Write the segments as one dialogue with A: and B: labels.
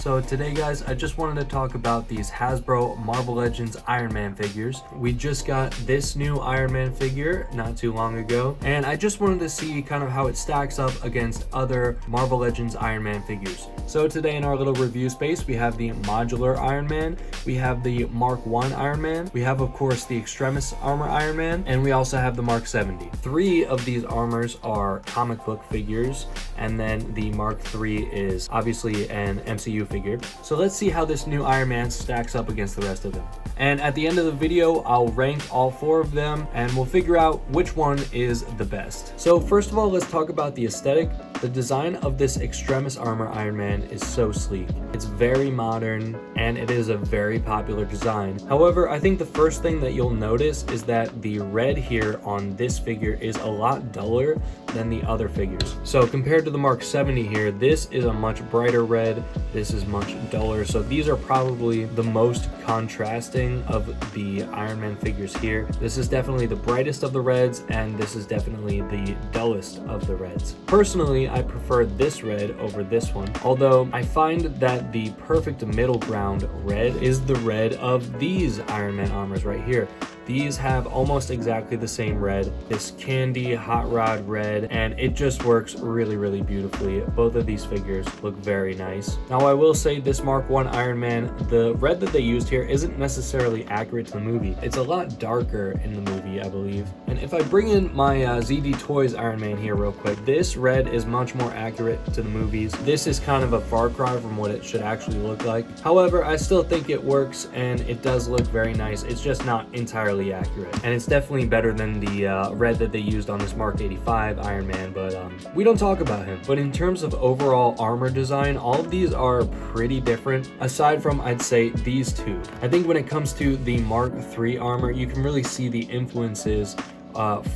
A: So today guys, I just wanted to talk about these Hasbro Marvel Legends Iron Man figures. We just got this new Iron Man figure not too long ago, and I just wanted to see kind of how it stacks up against other Marvel Legends Iron Man figures. So today in our little review space, we have the Modular Iron Man, we have the Mark 1 Iron Man, we have of course the Extremis armor Iron Man, and we also have the Mk70. 3 of these armors are comic book figures, and then the Mark 3 is obviously an MCU figure. So let's see how this new Iron Man stacks up against the rest of them. And at the end of the video, I'll rank all 4 of them and we'll figure out which one is the best. So first of all, let's talk about the aesthetic. The design of this Extremis armor Iron Man is so sleek. It's very modern and it is a very popular design. However, I think the first thing that you'll notice is that the red here on this figure is a lot duller than the other figures. So compared to the Mk70 here, this is a much brighter red, this is much duller. So these are probably the most contrasting of the Iron Man figures here. This is definitely the brightest of the reds, and this is definitely the dullest of the reds. Personally, I prefer this red over this one, although I find that the perfect middle ground red is the red of these Iron Man armors right here. These have almost exactly the same red, this candy hot rod red, and it just works really beautifully. Both of these figures look very nice. Now I will say this Mark 1 Iron Man, the red that they used here isn't necessarily accurate to the movie. It's a lot darker in the movie, I believe. And if I bring in my ZD Toys Iron Man here real quick, this red is much more accurate to the movies. This is kind of a far cry from what it should actually look like. However, I still think it works and it does look very nice. It's just not entirely accurate, and it's definitely better than the red that they used on this Mark 85 Iron Man, but we don't talk about him. But in terms of overall armor design, all of these are pretty different, aside from I'd say these two. I think when it comes to the Mark 3 armor, you can really see the influences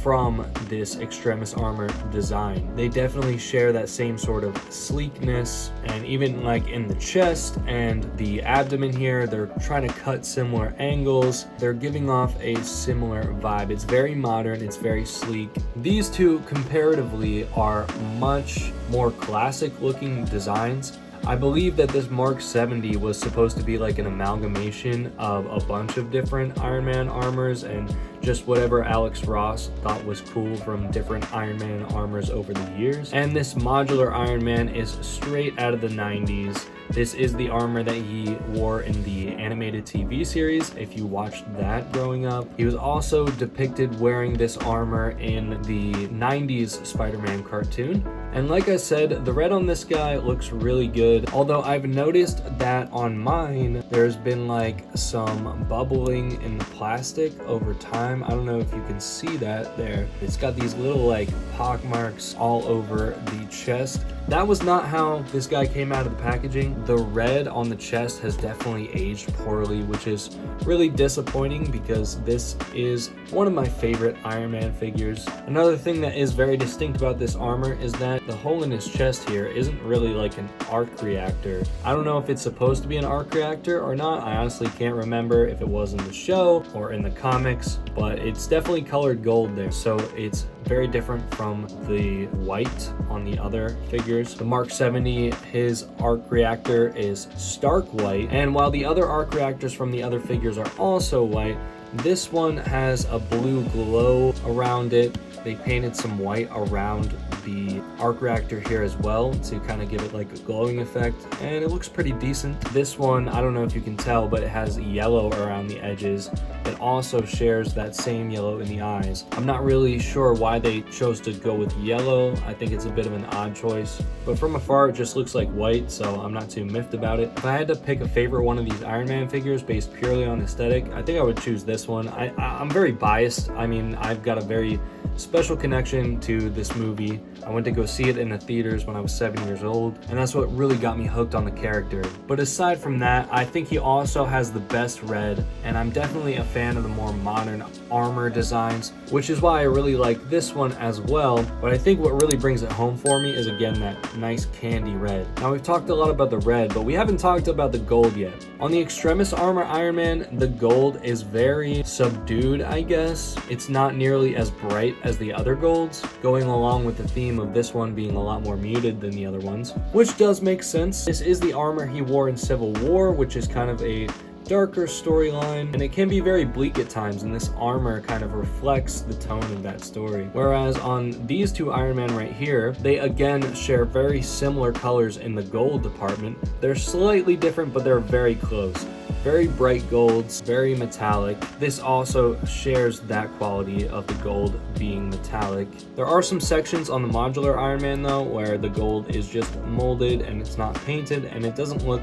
A: from this Extremis armor design. They definitely share that same sort of sleekness, and even like in the chest and the abdomen here, they're trying to cut similar angles. They're giving off a similar vibe. It's very modern, it's very sleek. These two comparatively are much more classic looking designs. I believe that this Mk70 was supposed to be like an amalgamation of a bunch of different Iron Man armors and just whatever Alex Ross thought was cool from different Iron Man armors over the years. And this Modular Iron Man is straight out of the 90s. This is the armor that he wore in the animated TV series, if you watched that growing up. He was also depicted wearing this armor in the 90s Spider-Man cartoon. And like I said, the red on this guy looks really good, although I've noticed that on mine, there's been like some bubbling in the plastic over time. I don't know if you can see that there. It's got these little like pock marks all over the chest. That was not how this guy came out of the packaging. The red on the chest has definitely aged poorly, which is really disappointing because this is one of my favorite Iron Man figures. Another thing that is very distinct about this armor is that the hole in his chest here isn't really like an arc reactor. I don't know if it's supposed to be an arc reactor or not. I honestly can't remember if it was in the show or in the comics, but it's definitely colored gold there. So it's very different from the white on the other figures. The Mk70, his arc reactor is stark white, and while the other arc reactors from the other figures are also white, this one has a blue glow around it. They painted some white around the arc reactor here as well to kind of give it like a glowing effect, and it looks pretty decent. This one, I don't know if you can tell, but it has yellow around the edges. It also shares that same yellow in the eyes. I'm not really sure why they chose to go with yellow. I think it's a bit of an odd choice, but from afar it just looks like white, so I'm not too miffed about it. If I had to pick a favorite one of these Iron Man figures based purely on aesthetic, I think I would choose this one. I'm very biased. I mean, I've got a very special connection to this movie. I went to go see it in the theaters when I was 7 years old, and that's what really got me hooked on the character. But aside from that, I think he also has the best red, and I'm definitely a fan of the more modern armor designs, which is why I really like this one as well. But I think what really brings it home for me is again that nice candy red. Now we've talked a lot about the red, but we haven't talked about the gold yet. On the Extremis armor Iron Man, the gold is very subdued, I guess. It's not nearly as bright as the other golds, going along with the theme theme of this one being a lot more muted than the other ones, which does make sense. This is the armor he wore in Civil War, which is kind of a darker storyline, and it can be very bleak at times, and this armor kind of reflects the tone of that story. Whereas on these two Iron Man right here, they again share very similar colors in the gold department. They're slightly different, but they're very close. Very bright golds, very metallic. This also shares that quality of the gold being metallic. There are some sections on the modular Iron Man though, where the gold is just molded and it's not painted, and it doesn't look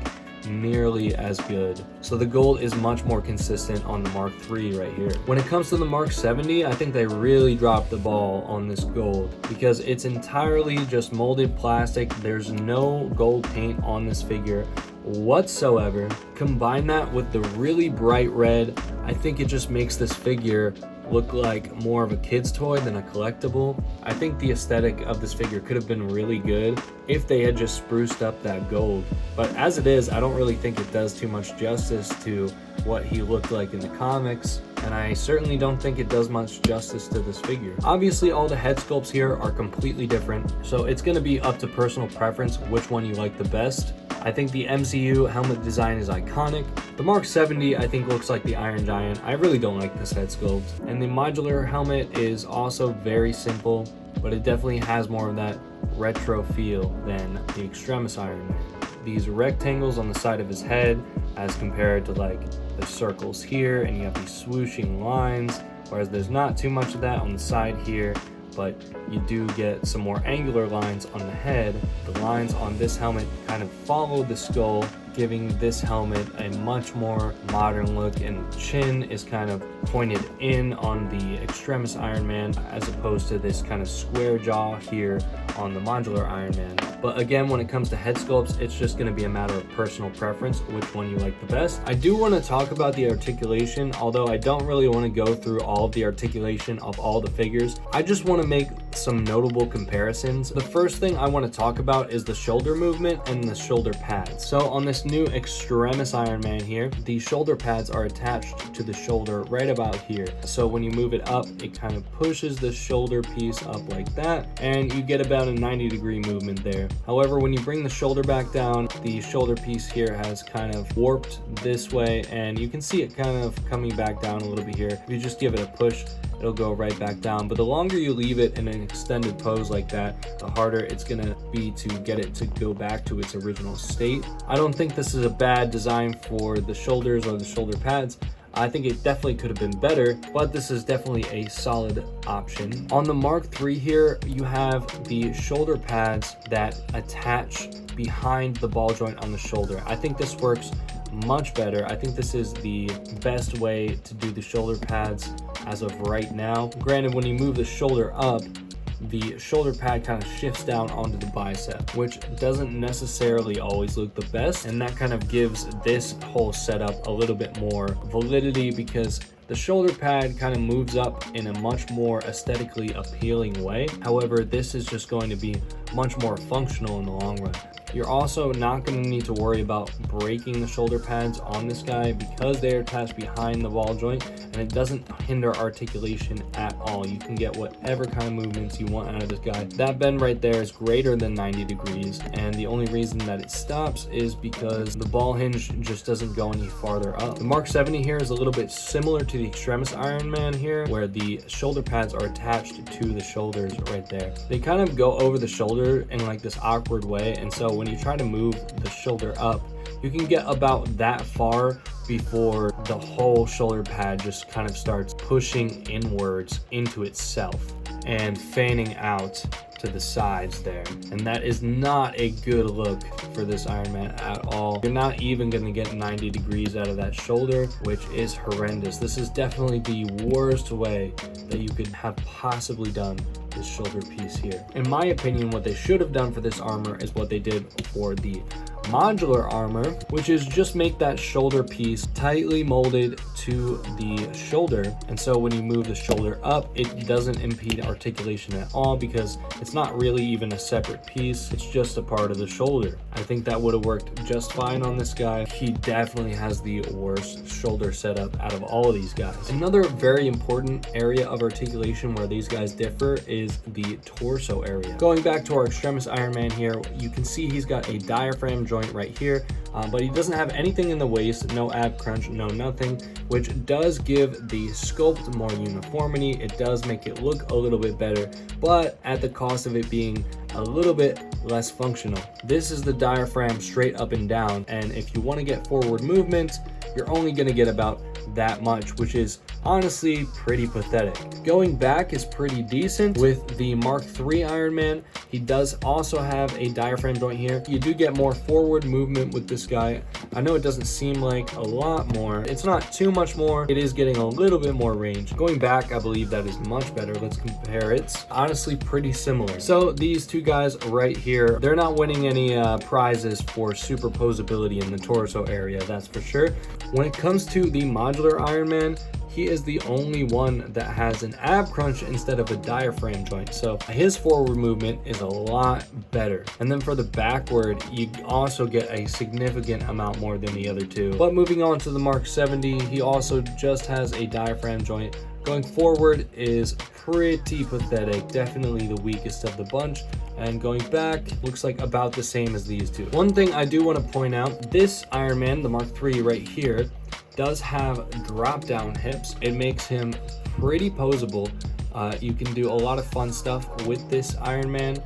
A: nearly as good. So the gold is much more consistent on the Mark III right here. When it comes to the Mark 70, I think they really dropped the ball on this gold because it's entirely just molded plastic. There's no gold paint on this figure whatsoever. Combine that with the really bright red, I think it just makes this figure look like more of a kid's toy than a collectible. I think the aesthetic of this figure could have been really good if they had just spruced up that gold. But as it is, I don't really think it does too much justice to what he looked like in the comics, and I certainly don't think it does much justice to this figure. Obviously, all the head sculpts here are completely different, so it's going to be up to personal preference which one you like the best. I think the MCU helmet design is iconic. The Mark 70 I think looks like the Iron Giant. I really don't like this head sculpt. And the modular helmet is also very simple, but it definitely has more of that retro feel than the Extremis Iron Man. These rectangles on the side of his head as compared to like the circles here, and you have these swooshing lines, whereas there's not too much of that on the side here, but you do get some more angular lines on the head. The lines on this helmet kind of follow the skull, giving this helmet a much more modern look, and the chin is kind of pointed in on the Extremis Iron Man as opposed to this kind of square jaw here on the modular Iron Man. But again, when it comes to head sculpts, it's just going to be a matter of personal preference, which one you like the best. I do want to talk about the articulation, although I don't really want to go through all of the articulation of all the figures. I just want to make some notable comparisons. The first thing I want to talk about is the shoulder movement and the shoulder pads. So on this new Extremis Iron Man here, the shoulder pads are attached to the shoulder right about here. So when you move it up, it kind of pushes the shoulder piece up like that, and you get about a 90-degree movement there. However, when you bring the shoulder back down, the shoulder piece here has kind of warped this way, and you can see it kind of coming back down a little bit here. If you just give it a push, it'll go right back down. But the longer you leave it in an extended pose like that, the harder it's gonna be to get it to go back to its original state. I don't think this is a bad design for the shoulders or the shoulder pads. I think it definitely could have been better, but this is definitely a solid option. On the Mark III here, you have the shoulder pads that attach behind the ball joint on the shoulder. I think this works much better. I think this is the best way to do the shoulder pads as of right now. Granted, when you move the shoulder up, the shoulder pad kind of shifts down onto the bicep, which doesn't necessarily always look the best, and that kind of gives this whole setup a little bit more validity because the shoulder pad kind of moves up in a much more aesthetically appealing way. However, this is just going to be much more functional in the long run. You're also not going to need to worry about breaking the shoulder pads on this guy because they are attached behind the ball joint, and it doesn't hinder articulation at all. You can get whatever kind of movements you want out of this guy. That bend right there is greater than 90 degrees, and the only reason that it stops is because the ball hinge just doesn't go any farther up. The Mark 70 here is a little bit similar to the Extremis Iron Man here, where the shoulder pads are attached to the shoulders right there. They kind of go over the shoulder in like this awkward way, and so when you try to move the shoulder up, you can get about that far before the whole shoulder pad just kind of starts pushing inwards into itself and fanning out to the sides there. And that is not a good look for this Iron Man at all. You're not even going to get 90 degrees out of that shoulder, which is horrendous. This is definitely the worst way that you could have possibly done this shoulder piece here. In my opinion, what they should have done for this armor is what they did for the modular armor, which is just make that shoulder piece tightly molded to the shoulder. And so when you move the shoulder up, it doesn't impede articulation at all because it's not really even a separate piece. It's just a part of the shoulder. I think that would have worked just fine on this guy. He definitely has the worst shoulder setup out of all of these guys. Another very important area of articulation where these guys differ is the torso area. Going back to our Extremis Iron Man here, you can see he's got a diaphragm joint right here, but he doesn't have anything in the waist, no ab crunch, no nothing, which does give the sculpt more uniformity. It does make it look a little bit better, but at the cost of it being a little bit less functional. This is the diaphragm straight up and down, and if you want to get forward movement, you're only going to get about that much, which is honestly pretty pathetic. Going back is pretty decent. With the Mark III Iron Man, he does also have a diaphragm joint here. You do get more forward movement with this guy. I know it doesn't seem like a lot more. It's not too much more. It is getting a little bit more range. Going back, I believe that is much better. Let's compare it. Honestly, pretty similar. So these two guys right here, they're not winning any prizes for superposability in the torso area, that's for sure. When it comes to the modular Iron Man, he is the only one that has an ab crunch instead of a diaphragm joint. So his forward movement is a lot better. And then for the backward, you also get a significant amount more than the other two. But moving on to the Mark 70, he also just has a diaphragm joint. Going forward is pretty pathetic, definitely the weakest of the bunch. And going back, looks like about the same as these two. One thing I do want to point out, this Iron Man, the Mark III right here, does have drop down hips. It makes him pretty posable. You can do a lot of fun stuff with this Iron Man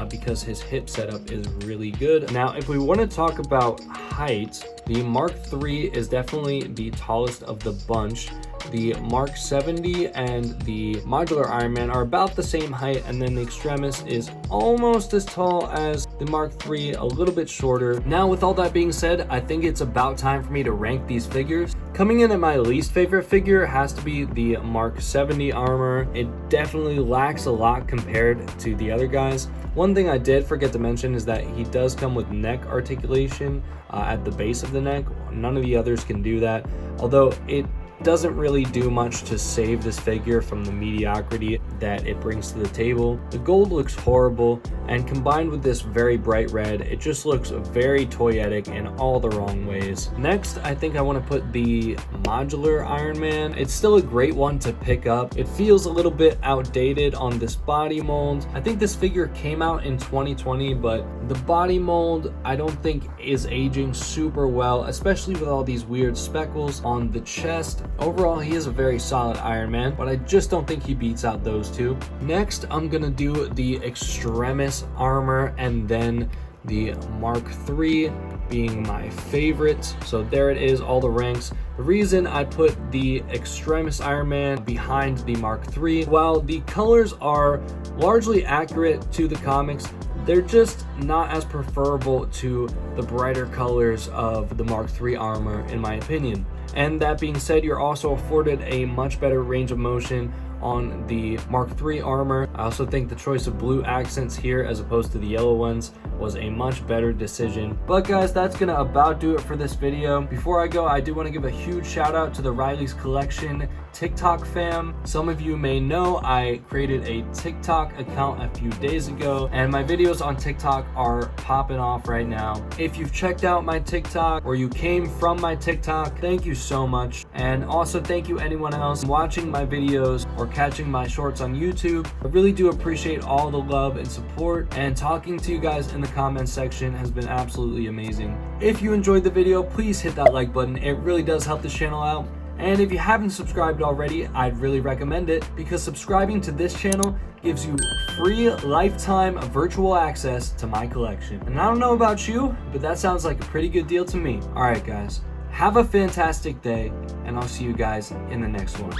A: because his hip setup is really good. Now, if we want to talk about height, the Mark III is definitely the tallest of the bunch. The Mark 70 and the modular Iron Man are about the same height, and then the Extremis is almost as tall as the Mark III, a little bit shorter. Now, with all that being said, I think it's about time for me to rank these figures. Coming in at my least favorite figure has to be the Mark 70 armor. It definitely lacks a lot compared to the other guys. One thing I did forget to mention is that he does come with neck articulation at the base of the neck. None of the others can do that, although it doesn't really do much to save this figure from the mediocrity that it brings to the table. The gold looks horrible, and combined with this very bright red, it just looks very toyetic in all the wrong ways. Next, I think I want to put the modular Iron Man. It's still a great one to pick up. It feels a little bit outdated on this body mold. I think this figure came out in 2020, but the body mold I don't think is aging super well, especially with all these weird speckles on the chest. Overall, he is a very solid Iron Man, but I just don't think he beats out those two. Next, I'm gonna do the Extremis armor, and then the Mark III being my favorite. So there it is, all the ranks. The reason I put the Extremis Iron Man behind the Mark III, while the colors are largely accurate to the comics, they're just not as preferable to the brighter colors of the Mark III armor, in my opinion. And that being said, you're also afforded a much better range of motion on the Mark III armor. I also think the choice of blue accents here as opposed to the yellow ones was a much better decision. But guys, that's gonna about do it for this video. Before I go, I do want to give a huge shout out to the Riley's Collection TikTok fam. Some of you may know I created a TikTok account a few days ago, and my videos on TikTok are popping off right now. If you've checked out my TikTok or you came from my TikTok, thank you so much. And also thank you anyone else watching my videos or catching my shorts on YouTube. I really do appreciate all the love and support, and talking to you guys in the comments section has been absolutely amazing. If you enjoyed the video, please hit that like button. It really does help the channel out. And if you haven't subscribed already, I'd really recommend it, because subscribing to this channel gives you free lifetime virtual access to my collection. And I don't know about you, but that sounds like a pretty good deal to me. All right, guys, have a fantastic day, and I'll see you guys in the next one.